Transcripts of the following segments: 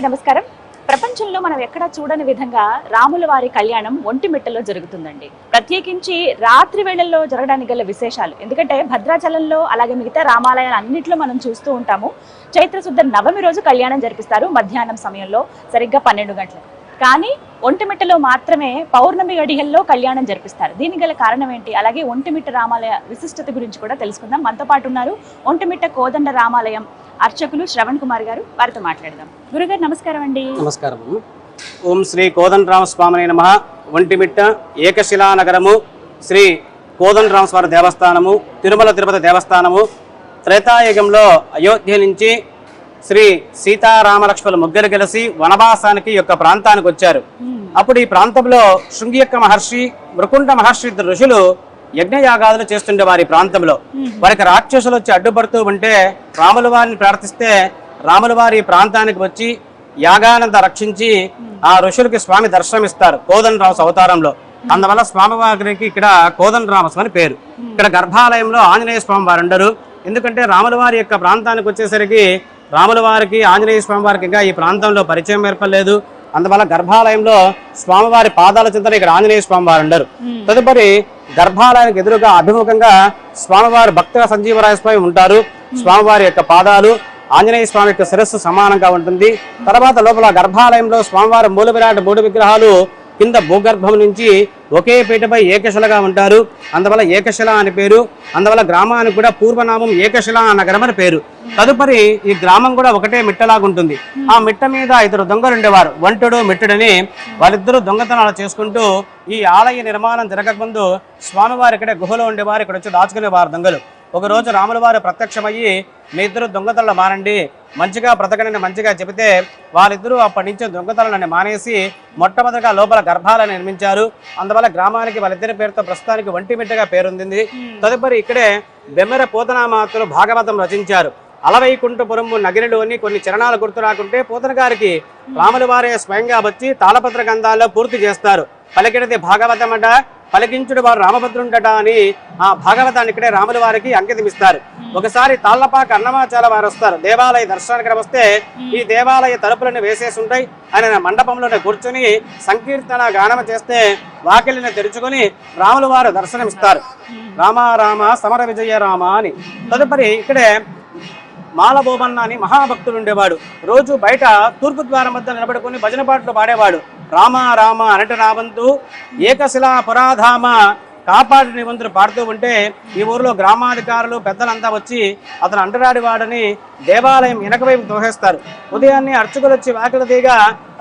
అందరికీ నమస్కారం. ప్రపంచంలో మనం ఎక్కడా చూడని విధంగా రాముల వారి కళ్యాణం ఒంటిమిట్టలో జరుగుతుందండి. ప్రత్యేకించి రాత్రి వేళల్లో జరగడానికి గల విశేషాలు, ఎందుకంటే భద్రాచలంలో అలాగే మిగతా రామాలయాలు అన్నింటిలో మనం చూస్తూ ఉంటాము. చైత్రశుద్ధ నవమి రోజు కళ్యాణం జరిపిస్తారు మధ్యాహ్నం సమయంలో సరిగ్గా 12 గంటలకు. కానీ ఒంటిమిట్టలో మాత్రమే పౌర్ణమి గడియల్లో కళ్యాణం జరిపిస్తారు. దీనికి గల కారణం ఏంటి, అలాగే ఒంటిమిట్ట రామాలయ విశిష్టత గురించి కూడా తెలుసుకుందాం. మనతో పాటు ఉన్నారు ఒంటిమిట్ట కోదండ రామాలయం అర్చకులు శ్రవణ్ కుమార్ గారు. వారితో మాట్లాడదాం. గురుగారు నమస్కారం అండి. నమస్కారం. ఓం శ్రీ కోదండరామ స్వామి నమః. ఒంటిమిట్ట ఏకశిలా నగరము, శ్రీ కోదండరామ స్వామి దేవస్థానము, తిరుమల తిరుపతి దేవస్థానము. త్రేతాయుగంలో అయోధ్య నుంచి శ్రీ సీతారామలక్ష్మణులు ముగ్గురు కలిసి వనవాసానికి యొక్క ప్రాంతానికి వచ్చారు. అప్పుడు ఈ ప్రాంతంలో శృంగియక్క మహర్షి, వృకుండ మహర్షి ఇద్దరు ఋషులు యజ్ఞయాగాదులు చేస్తుండే వారి ప్రాంతంలో. వారికి రాక్షసులు వచ్చి అడ్డుపడుతూ ఉంటే రాముల వారిని ప్రార్థిస్తే రాముల వారి ప్రాంతానికి వచ్చి యాగానంద రక్షించి ఆ ఋషులకి స్వామి దర్శనమిస్తారు కోదండరామ అవతారంలో. అందువల్ల స్వామివారికి ఇక్కడ కోదండరామ స్వామి పేరు. ఇక్కడ గర్భాలయంలో ఆంజనేయ స్వామి వారు ఉండరు. ఎందుకంటే రాముల వారి యొక్క ప్రాంతానికి వచ్చేసరికి రాముల వారికి ఆంజనేయ స్వామి వారికి ఇంకా ఈ ప్రాంతంలో పరిచయం ఏర్పడలేదు. అందువల్ల గర్భాలయంలో స్వామివారి పాదాల చింతన ఇక్కడ ఆంజనేయ స్వామి వారు ఉండరు. తదుపరి గర్భాలయానికి ఎదురుగా అభిముఖంగా స్వామివారు భక్త సంజీవరాయ స్వామి ఉంటారు. స్వామివారి యొక్క పాదాలు ఆంజనేయ స్వామి యొక్క శిరస్సు సమానంగా ఉంటుంది. తర్వాత లోపల గర్భాలయంలో స్వామివారి మూల విరాట్ 3 విగ్రహాలు కింద భూగర్భం నుంచి ఒకే పీటపై ఏకశిలగా ఉంటారు. అందువల్ల ఏకశిల అని పేరు. అందువల్ల గ్రామానికి కూడా పూర్వనామం ఏకశిలా నగరం అని పేరు. తదుపరి ఈ గ్రామం కూడా ఒకటే మిట్టలాగుంటుంది. ఆ మిట్ట మీద 2 దొంగలు ఉండేవారు, వంటుడు మిట్టుడని. వాళ్ళిద్దరూ దొంగతనాలు చేసుకుంటూ ఈ ఆలయ నిర్మాణం జరగకముందు స్వామివారు ఇక్కడే గుహలో ఉండేవారు. ఇక్కడ వచ్చి దాచుకునేవారు దొంగలు. ఒకరోజు రాముల వారు ప్రత్యక్షమయ్యి మీ ఇద్దరు దొంగతనాలు మానండి, మంచిగా బ్రతకనని మంచిగా చెబితే వాళ్ళిద్దరూ అప్పటి నుంచి దొంగతనాలని మానేసి మొట్టమొదటిగా లోపల గర్భాలను నిర్మించారు. అందువల్ల గ్రామానికి వాళ్ళిద్దరి పేరుతో ప్రస్తుతానికి ఒంటిమిట్టగా పేరొందింది. తదుపరి ఇక్కడే బెమ్మెర పోతనామాతలు భాగవతం రచించారు. అలవైకుంఠపురము నగిరిలోని కొన్ని చరణాలు గుర్తు రాకుంటే పోతన గారికి రాముల వారే స్వయంగా వచ్చి తాళపత్ర గ్రంథాల్లో పూర్తి చేస్తారు. పలికినది భాగవతం అట, పలికించుడు వారు రామభద్రుండట అని ఆ భాగవతాన్ని ఇక్కడే రాముల వారికి అంకితం ఇస్తారు. ఒకసారి తాళ్లపాక అన్నమాచాల వారు వస్తారు. దేవాలయ దర్శనానికి వస్తే ఈ దేవాలయ తలుపులను వేసేసి ఉంటాయి. ఆయన మండపంలోనే కూర్చొని సంకీర్తన గానం చేస్తే వాకిలిని తెరుచుకొని రాముల వారు దర్శనమిస్తారు. రామ రామ సమర విజయ రామ అని. తదుపరి ఇక్కడే మాలబోబన్న అని మహాభక్తుడు ఉండేవాడు. రోజు బయట తూర్పు ద్వారం వద్ద నిలబడుకొని భజన పాటలు పాడేవాడు. రామ రామ అనట రావంతు ఏకశిలా పురాధామ కాపాడు నివంతులు పాడుతూ ఉంటే ఈ ఊరిలో గ్రామాధికారులు పెద్దలంతా వచ్చి అతను అంటరాడి వాడని దేవాలయం వెనకవైపు తోసేస్తారు. ఉదయాన్నే అర్చకులు వచ్చి వాకిల తీగా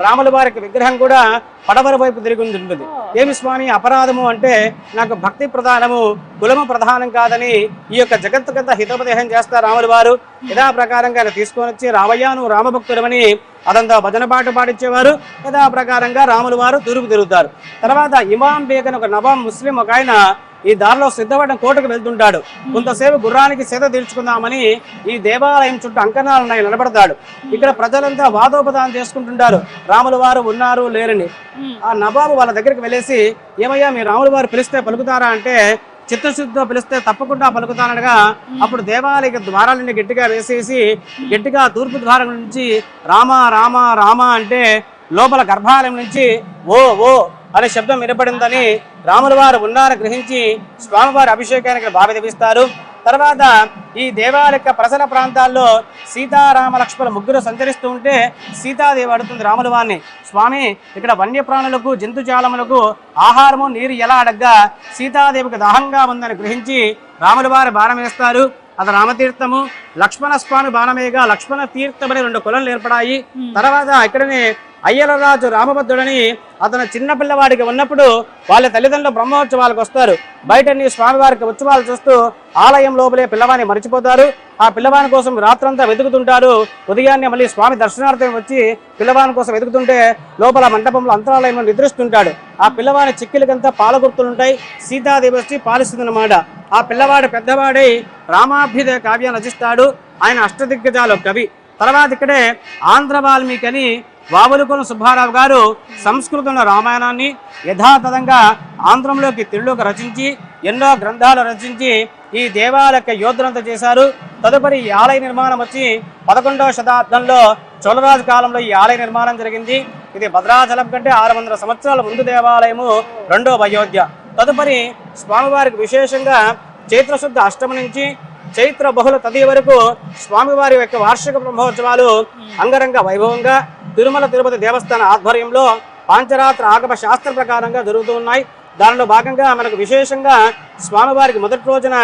రాముల వారికి విగ్రహం కూడా పడవల వైపు తిరిగి ఉంటుంది. ఏమి స్వామి అపరాధము అంటే నాకు భక్తి ప్రధానము, కులము ప్రధానం కాదని ఈ యొక్క జగత్తుకంతా హితోపదేశం చేస్తారు రాముల వారు. యథా ప్రకారంగా ఆయన తీసుకొని వచ్చి రావయ్య నువ్వు రామభక్తుడమని అదంతా భజన పాట పాడించేవారు. యథా ప్రకారంగా రాముల వారు తూర్పు తిరుగుతారు. తర్వాత ఇమాం బేగ్ అని ఒక నవాబ్ ముస్లిం ఒక ఆయన ఈ దారిలో సిద్ధపడిన కోటకు వెళ్తుంటాడు. కొంతసేపు గుర్రానికి సేద తీర్చుకుందామని ఈ దేవాలయం చుట్టూ అంకణాలున్నాయి నిలబడతాడు. ఇక్కడ ప్రజలంతా వాదోపదానం చేసుకుంటుంటారు రాముల వారు ఉన్నారు లేరని. ఆ నవాబు వాళ్ళ దగ్గరికి వెళ్ళేసి ఏమయ్యా మీ రాముల వారు పిలిస్తే పలుకుతారా అంటే చిత్తశుద్ధితో పిలిస్తే తప్పకుండా పలుకుతానగా అప్పుడు దేవాలయ ద్వారాలన్నీ గట్టిగా వేసేసి గట్టిగా తూర్పు ద్వారం నుంచి రామ రామ రామ అంటే లోపల గర్భాలయం నుంచి ఓ ఓ అనే శబ్దం వినపడిందని రాముల వారు ఉన్నారని గ్రహించి స్వామివారి అభిషేకానికి భావిస్తారు. తర్వాత ఈ దేవాలయ ప్రసన ప్రాంతాల్లో సీతారామ లక్ష్మణులు ముగ్గురు సంచరిస్తూ ఉంటే సీతాదేవి అడుగుతుంది రాముల వారిని, స్వామి ఇక్కడ వన్యప్రాణులకు జంతుజాలములకు ఆహారము నీరు ఎలా అడగ్గా సీతాదేవికి దాహంగా ఉందని గ్రహించి రాముల వారి బాణం వేస్తారు. అది రామతీర్థము. లక్ష్మణ స్వామి బాణమేగా లక్ష్మణ తీర్థమని 2 కులలు ఏర్పడాయి. తర్వాత ఇక్కడనే అయ్యలరాజు రామభద్రుడని అతను చిన్న పిల్లవాడికి ఉన్నప్పుడు వాళ్ళ తల్లిదండ్రులు బ్రహ్మోత్సవాలకు వస్తారు. బయట స్వామివారికి ఉత్సవాలు చూస్తూ ఆలయం లోపలే పిల్లవాడిని మర్చిపోతారు. ఆ పిల్లవాని కోసం రాత్రంతా వెతుకుతుంటారు. ఉదయాన్నే మళ్ళీ స్వామి దర్శనార్థం వచ్చి పిల్లవాని కోసం వెతుకుతుంటే లోపల మండపంలో అంతరాలయంలో నిద్రిస్తుంటాడు. ఆ పిల్లవాడి చిక్కిలకంతా పాల గుర్తులుంటాయి. సీతాదేవి వచ్చి పాలిస్తుందన్నమాట. ఆ పిల్లవాడు పెద్దవాడై రామాభ్యుదయ కావ్యం రచిస్తాడు. ఆయన అష్టదిగ్గజాలు కవి. తర్వాత ఇక్కడే ఆంధ్ర వాల్మీకి అని వావులకొన సుబ్బారావు గారు సంస్కృతంలో రామాయణాన్ని యథాతథంగా ఆంధ్రంలోకి తెలుగులోకి రచించి ఎన్నో గ్రంథాలు రచించి ఈ దేవాలయ యోధులంతా చేశారు. తదుపరి ఈ ఆలయ నిర్మాణం వచ్చి 11వ శతాబ్దంలో చోళరాజు కాలంలో ఈ ఆలయ నిర్మాణం జరిగింది. ఇది భద్రాచలం కంటే 600 సంవత్సరాల ముందు దేవాలయము, రెండవ అయోధ్య. తదుపరి స్వామివారికి విశేషంగా చైత్రశుద్ధ అష్టమి నుంచి చైత్ర బహుళ తది వరకు స్వామివారి యొక్క వార్షిక బ్రహ్మోత్సవాలు అంగరంగ వైభవంగా తిరుమల తిరుపతి దేవస్థాన ఆధ్వర్యంలో పాంచరాత్ర ఆగమ శాస్త్ర ప్రకారంగా జరుగుతూ ఉన్నాయి. దానిలో భాగంగా మనకు విశేషంగా స్వామివారికి మొదటి రోజున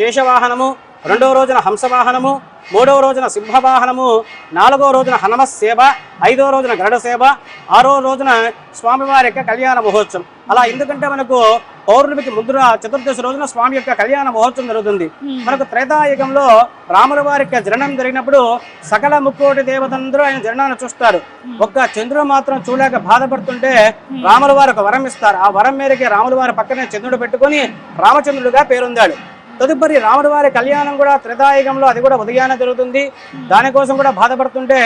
శేషవాహనము, రెండవ రోజున హంసవాహనము, మూడవ రోజున సింహవాహనము, నాలుగవ రోజున హనుమ సేవ, ఐదవ రోజున గరుడ సేవ, ఆరో రోజున స్వామివారి యొక్క కళ్యాణ మహోత్సవం. అలా ఎందుకంటే మనకు పౌర్ణమికి ముందు చతుర్దశి రోజున స్వామి యొక్క కళ్యాణ మహోత్సవం జరుగుతుంది. మనకు త్రేతాయుగంలో రాముల వారి యొక్క జననం జరిగినప్పుడు సకల ముక్కోటి దేవతందరూ ఆయన జననాన్ని చూస్తారు. ఒక్క చంద్రుడు మాత్రం చూడలేక బాధపడుతుంటే రాముల వారు ఒక వరం ఇస్తారు. ఆ వరం మేరకి రాముల వారి పక్కనే చంద్రుడు పెట్టుకొని రామచంద్రుడిగా పేరొందాడు. తదుపరి రాముల వారి కళ్యాణం కూడా త్రేతాయుగంలో అది కూడా ఉదయాన్నే జరుగుతుంది. దానికోసం కూడా బాధపడుతుంటే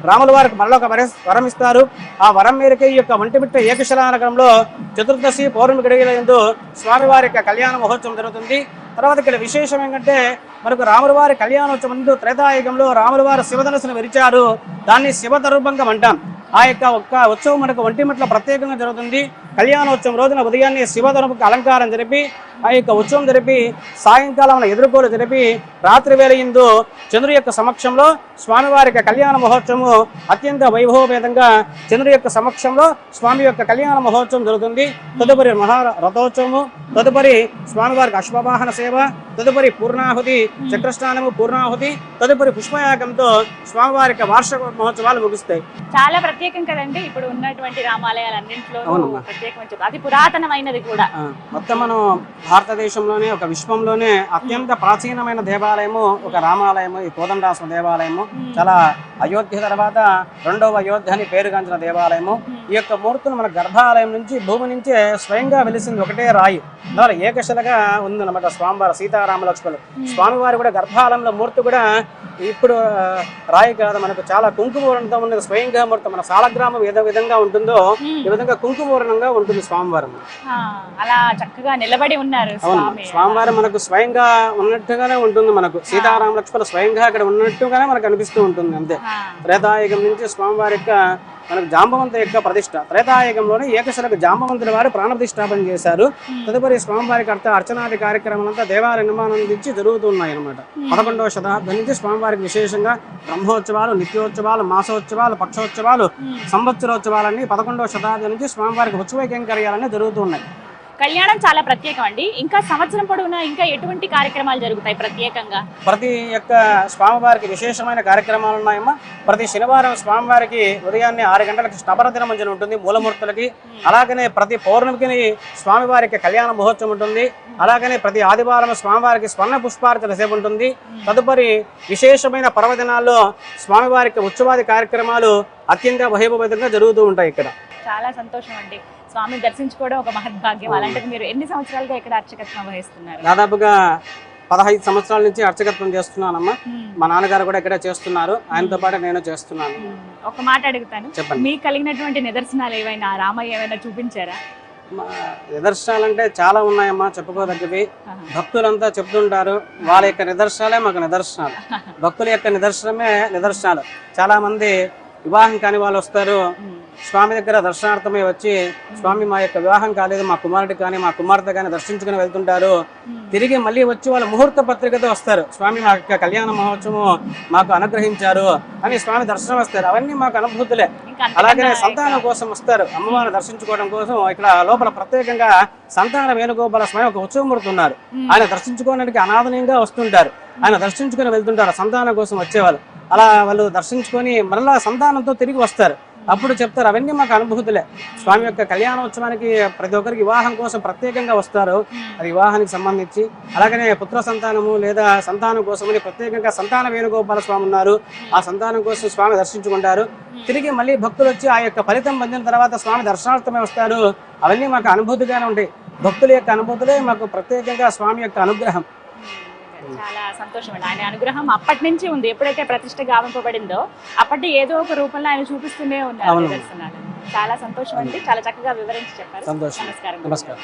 రాముల వారికి మరొక వరం ఇస్తారు. ఆ వరం మేరకే ఈ యొక్క ఒంటిమిట్ట ఏకశిలానగరంలో చతుర్దశి పౌర్ణమి గడియలందు స్వామివారి యొక్క కళ్యాణ మహోత్సవం జరుగుతుంది. తర్వాత ఇక్కడ విశేషం ఏంటంటే మనకు రాముల వారి కళ్యాణోత్సవం ముందు త్రేతాయుగంలో రాముల వారు శివధనుసును విరిచారు. దాన్ని శివతరూపంగా అంటాం. ఆ యొక్క ఉత్సవం మనకు ఒంటిమిట్లో ప్రత్యేకంగా జరుగుతుంది. కళ్యాణోత్సవం రోజున ఉదయాన్నే శివధనుపుకి అలంకారం జరిపి ఆ యొక్క ఉత్సవం జరిపి సాయంకాలం ఎదుర్కోలు జరిపి రాత్రి వేళ యందు చంద్రుడి యొక్క సమక్షంలో స్వామివారి యొక్క కళ్యాణ మహోత్సవము అత్యంత వైభవపేతంగా చంద్రుడి యొక్క సమక్షంలో స్వామి యొక్క కళ్యాణ మహోత్సవం జరుగుతుంది. తదుపరి రథోత్సవము, తదుపరి స్వామివారికి అశ్వవాహన సేవ, తదుపరి పూర్ణాహుతి, చక్రస్నానము, పూర్ణాహుతి, తదుపరి పుష్పయాగంతో స్వామివారి యొక్క వార్షిక మహోత్సవాలు ముగుస్తాయి. చాలా ప్రత్యేకం కదండి ఇప్పుడు ఉన్నటువంటి రామాలయాలన్నింటిలో అతి పురాతనమైనది కూడా. మొత్తం మనం భారతదేశంలోనే ఒక విశ్వంలోనే అత్యంత ప్రాచీనమైన దేవాలయము ఒక రామాలయము, ఈ కోదండరామ దేవాలయము. చాలా అయోధ్య తర్వాత రెండవ అయోధ్య అని పేరుగాంచిన దేవాలయము. ఈ యొక్క మూర్తులు మన గర్భాలయం నుంచి భూమి నుంచే స్వయంగా వెలిసింది ఒకటే రాయి, దాని ఏకశిలగా ఉందన్నమాట. స్వామివారి సీతారామ లక్ష్మణులు స్వామివారి కూడా గర్భాలయంలో మూర్తి కూడా ఇప్పుడు రాయి కాదు, మనకు చాలా కుంకుమూరణంతో ఉన్నది. స్వయంగా మూర్తి మన సాలగ్రామం ఏ విధంగా ఉంటుందో ఈ విధంగా కుంకుమూరణంగా ఉంటుంది స్వామివారు. అలా చక్కగా నిలబడి ఉన్నారు. స్వామివారు మనకు స్వయంగా ఉన్నట్టుగానే ఉంటుంది. మనకు సీతారామ లక్ష్మణులు స్వయంగా అక్కడ ఉన్నట్టుగానే మనకు అనిపిస్తూ ఉంటుంది. అంతే. త్రేతాయుగం నుంచి స్వామివారి యొక్క మనకు జాంబవంత యొక్క ప్రతిష్ట, త్రేతాయుగంలోనే ఏకశిలకు జాంబవంతుల వారు ప్రాణప్రతిష్టాపన చేశారు. తదుపరి స్వామివారికి అర్చనాది కార్యక్రమాలంతా దేవాలయ నిర్మాణం నుంచి జరుగుతున్నాయి అన్నమాట. 11వ శతాబ్దం నుంచి స్వామివారికి విశేషంగా బ్రహ్మోత్సవాలు, నిత్యోత్సవాలు, మాసోత్సవాలు, పక్షోత్సవాలు, సంవత్సరోత్సవాలన్నీ 11వ శతాబ్దం నుంచి స్వామివారికి ఉత్సవ కైంకర్యాలన్నీ జరుగుతున్నాయి. కళ్యాణం చాలా ప్రత్యేకం అండి. ఇంకా సంవత్సరం పొడవునా ఇంకా ఎటువంటి కార్యక్రమాలు జరుగుతాయి ప్రత్యేకంగా? ప్రతి యొక్క స్వామివారికి విశేషమైన కార్యక్రమాలు ఉన్నాయమ్మా. ప్రతి శనివారం స్వామివారికి ఉదయాన్నే 6 గంటలకు స్నపన దినమంజన ఉంటుంది మూలమూర్తులకి. అలాగనే ప్రతి పౌర్ణమికి స్వామివారికి కళ్యాణ మహోత్సవం ఉంటుంది. అలాగనే ప్రతి ఆదివారం స్వామివారికి స్వర్ణ పుష్పార్చన సేవ ఉంటుంది. తదుపరి విశేషమైన పర్వదినాల్లో స్వామివారికి ఉత్సవాది కార్యక్రమాలు అత్యంత వైభవంగా జరుగుతూ ఉంటాయి ఇక్కడ. చాలా సంతోషం అండి. స్వామిని దర్శించుకోవడం ఒక మహద్భాగ్యం. అలాంటిది మీరు ఎన్ని సంవత్సరాలుగా ఇక్కడ అర్చకత్వం వహిస్తున్నారు? దాదాపుగా 15 సంవత్సరాల నుంచి అర్చకత్వం చేస్తున్నానమ్మా. మా నాన్నగారు కూడా ఇక్కడ చేస్తున్నారు, ఆయనతో పాటు నేను చేస్తున్నాను. ఒక మాట అడుగుతాను, మీకు కలిగినటువంటి నిదర్శనాలు ఏవైనా రామయ్య ఏమైనా చూపించారా? నిదర్శనాలు అంటే చాలా ఉన్నాయమ్మా, చెప్పుకోదగ్గవి. భక్తులంతా చెప్తుంటారు, వాళ్ళ యొక్క నిదర్శనాలే మాకు నిదర్శనాలు. భక్తుల యొక్క నిదర్శనమే నిదర్శనాలు. చాలా మంది వివాహం కాని వాళ్ళు వస్తారు, స్వామి దగ్గర దర్శనార్థమే వచ్చి స్వామి మా యొక్క వివాహం కాలేదు, మా కుమారుడు కానీ మా కుమార్తె కానీ దర్శించుకుని వెళ్తుంటారు. తిరిగి మళ్ళీ వచ్చి వాళ్ళ ముహూర్త పత్రికతో వస్తారు, స్వామి మా యొక్క కళ్యాణ మహోత్సవం మాకు అనుగ్రహించారు అని స్వామి దర్శనం వస్తారు. అవన్నీ మాకు అనుభూతులే. అలాగే సంతానం కోసం వస్తారు, అమ్మవారిని దర్శించుకోవడం కోసం. ఇక్కడ లోపల ప్రత్యేకంగా సంతాన వేణుగోపాల స్వామి ఒక ఉత్సవమూర్తి ఉన్నారు. ఆయన దర్శించుకోవడానికి అనాథనీయంగా వస్తుంటారు, ఆయన దర్శించుకుని వెళ్తుంటారు సంతానం కోసం వచ్చేవాళ్ళు. అలా వాళ్ళు దర్శించుకొని మరలా సంతానంతో తిరిగి వస్తారు. అప్పుడు చెప్తారు, అవన్నీ మాకు అనుభూతులే. స్వామి యొక్క కళ్యాణోత్సవానికి ప్రతి ఒక్కరికి వివాహం కోసం ప్రత్యేకంగా వస్తారు, అది వివాహానికి సంబంధించి. అలాగనే పుత్ర సంతానము లేదా సంతానం కోసమని ప్రత్యేకంగా సంతాన వేణుగోపాల స్వామి ఉన్నారు, ఆ సంతానం కోసం స్వామి దర్శించుకుంటారు. తిరిగి మళ్ళీ భక్తులు వచ్చి ఆ యొక్క ఫలితం పొందిన తర్వాత స్వామి దర్శనార్థమే వస్తారు. అవన్నీ మాకు అనుభూతిగానే ఉంటాయి. భక్తుల యొక్క అనుభూతులే మాకు ప్రత్యేకంగా స్వామి యొక్క అనుగ్రహం. చాలా సంతోషం అండి. ఆయన అనుగ్రహం అప్పటి నుంచి ఉంది. ఎప్పుడైతే ప్రతిష్ట గావింపబడిందో అప్పటి ఏదో ఒక రూపంలో ఆయన చూపిస్తూనే ఉన్నారు దర్శనాలు. చాలా సంతోషం అండి. చాలా చక్కగా వివరించి చెప్పారు. సంతోషం. నమస్కారం. నమస్కారం.